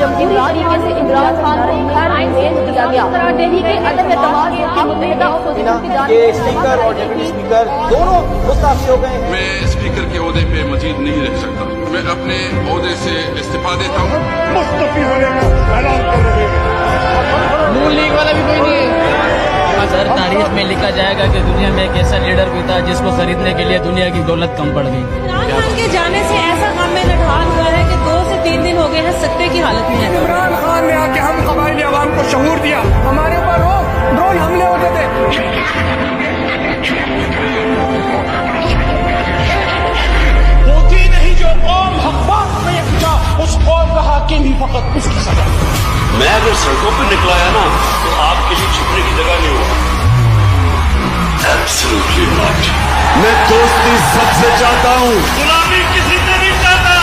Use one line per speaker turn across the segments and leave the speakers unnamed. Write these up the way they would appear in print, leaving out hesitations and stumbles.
جمہوری طریقے سے عمران خان کو گھر بھیج دیا گیا۔ دہلی کے عدم اعتماد سے متحدہ
کے اسپیکر اور ڈپٹی اسپیکر دونوں مستعفی ہو گئے ہیں۔
میں اسپیکر کے عہدے پہ مزید نہیں رہ سکتا، میں اپنے عہدے سے استعفا دیتا ہوں۔
مستعفی ہونے کا اعلان کر رہے ہیں۔
نون لیگ والا بھی کوئی نہیں ہے۔ سر تاریخ میں لکھا جائے گا کہ دنیا میں ایک ایسا لیڈر بھی تھا جس کو خریدنے کے لیے دنیا کی دولت کم پڑ گئی۔
عمران خان کے جانے سے ایسا غم میں نڈھال ہوا ہے کہ 2 سے 3 دن ہو گئے ہیں سکتے کی حالت میں ہے۔
عمران خان نے آ کے ہم قبائلی عوام کو شعور دیا، ہمارے اوپر ڈرون حملے ہوتے تھے۔ ہوتی نہیں جو قوم حق بات میں یکجا، اس قوم کا حاکم ہی فقط اس کی سزا۔
میں اگر سڑکوں پہ نکلایا نا تو آپ کے لیے چھپنے کی جگہ نہیں ہوگا۔ Absolutely not۔ میں دوستی سب سے چاہتا ہوں، غلامی کسی سے نہیں چاہتا۔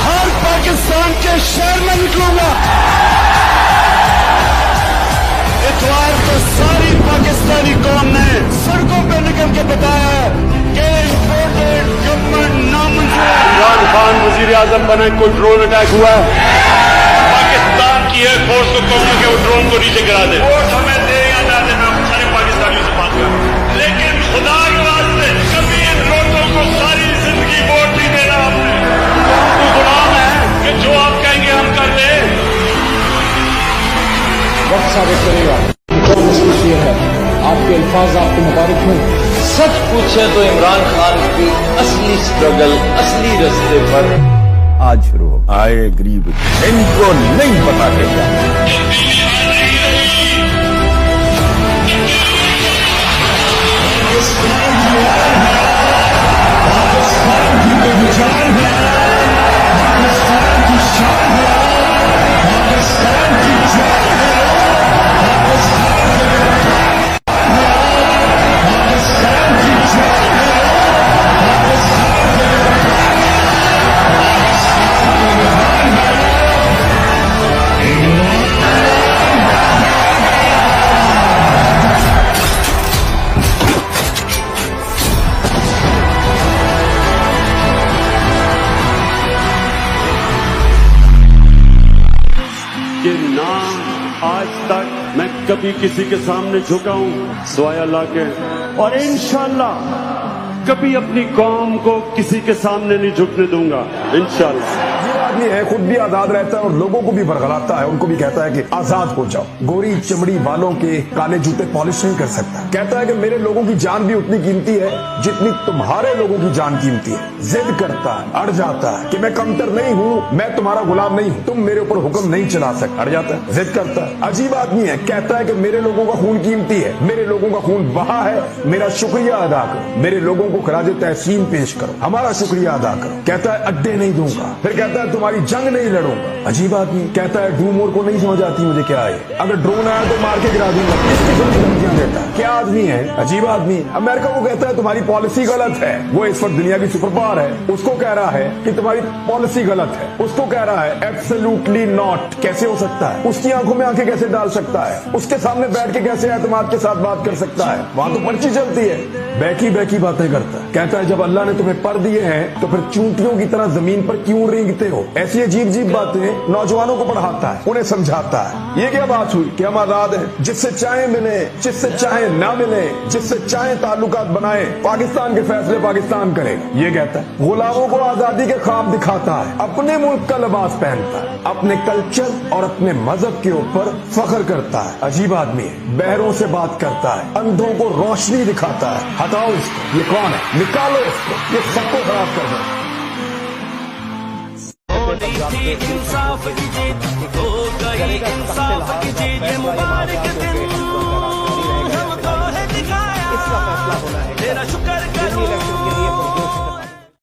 ہر پاکستان کے شہر میں نکلوں گا۔ اتوار کو ساری پاکستانی قوم نے سڑکوں پہ نکل کے بتایا کہ امپورٹڈ گورنمنٹ نامنظور۔ عمران خان وزیر اعظم بنے، کوئی ڈرون اٹیک ہوا ہے؟ پاکستان کی ایئر فورس کو کہوں کہ وہ ڈرون کو نیچے گرا دے۔ ووٹ ہمیں دے یا نہ دینا، ہم سارے پاکستانیوں سے بات کریں، لیکن خدا کے واسطے کبھی ان لوگوں کو ساری زندگی ووٹ نہیں دینا۔ ہم نے تو غلام ہے کہ جو آپ کہیں گے ہم کر لیں۔
وقت ثابت کرے گا کون مشکل ہے۔ آپ کے الفاظ آپ کو مبارک ہوں۔
سچ پوچھے تو عمران خان کی اصلی اسٹرگل اصلی رستے پر
آج شروع ہو۔ آئے غریب ان کو نہیں پتا کیا
کہ نہ آج تک میں کبھی کسی کے سامنے جھکا ہوں سوائے اللہ کے، اور انشاءاللہ کبھی اپنی قوم کو کسی کے سامنے نہیں جھکنے دوں گا انشاءاللہ۔
یہ آدمی ہے خود بھی آزاد رہتا ہے اور لوگوں کو بھی برگلاتا ہے، ان کو بھی کہتا ہے کہ آزاد ہو جاؤ۔ گوری چمڑی والوں کے کالے جوتے پالش نہیں کر سکتا، کہتا ہے کہ میرے لوگوں کی جان بھی اتنی قیمتی ہے جتنی تمہارے لوگوں کی جان قیمتی ہے۔ ضد کرتا ہے، اڑ جاتا ہے کہ میں کمتر نہیں ہوں، میں تمہارا غلام نہیں ہوں، تم میرے اوپر حکم نہیں چلا سکتے، اڑ جاتا ہے، ضد کرتا ہے۔ عجیب آدمی ہے، کہتا ہے کہ میرے لوگوں کا خون قیمتی ہے، میرے لوگوں کا خون بہا ہے، میرا شکریہ ادا کرو، میرے لوگوں کو خراج تحسین پیش کرو، ہمارا شکریہ ادا کرو۔ کہتا ہے اڈے نہیں دوں گا، پھر کہتا ہے تمہاری جنگ نہیں لڑوں گا۔ عجیب آدمی، کہتا ہے ڈوم اور کو نہیں سمجھ آتی مجھے کیا ہے، اگر ڈرون آیا تو مار کے گرا دوں گا، اس قسم کی دھمکیاں دیتا ہے۔ کیا آدمی ہے، عجیب آدمی۔ امریکہ کو کہتا ہے تمہاری پالیسی غلط ہے، وہ اس وقت دنیا کی سپر پاور ہے، اس کو کہہ رہا ہے کہ تمہاری پالیسی غلط ہے، اس کو کہہ رہا ہے ایبسولوٹلی ناٹ، کیسے ہو سکتا ہے، اس کی آنکھوں میں آنکھیں کیسے ڈال سکتا ہے، اس کے سامنے بیٹھ کے کیسے اعتماد کے ساتھ بات کر سکتا ہے، وہاں تو پرچی چلتی ہے، بیکی بیکی باتیں کرتا ہے۔ کہتا ہے جب اللہ نے تمہیں پر دیے ہیں تو پھر چونٹیوں کی طرح زمین پر کیوں رینگتے ہو۔ ایسی عجیب عجیب باتیں نوجوانوں کو پڑھاتا ہے، انہیں سمجھاتا ہے۔ یہ کیا بات ہوئی کہ ہم آزاد ہیں، جس سے چاہیں ملیں، جس سے چاہیں نہ ملیں، جس سے چاہیں تعلقات بنائیں، پاکستان کے فیصلے پاکستان کرے گا، یہ کہتا ہے۔ غلاموں کو آزادی کے خواب دکھاتا ہے، اپنے ملک کا لباس پہنتا ہے، اپنے کلچر اور اپنے مذہب کے اوپر فخر کرتا ہے۔ عجیب آدمی ہے، بہروں سے بات کرتا ہے، اندھوں کو روشنی دکھاتا ہے۔ ہٹاؤ اس کو، یہ کون ہے، نکالو اس کو، یہ سب کو خراب کر دو۔
انصاف کی جیت ہو گئی، انصاف کی جیت مبارک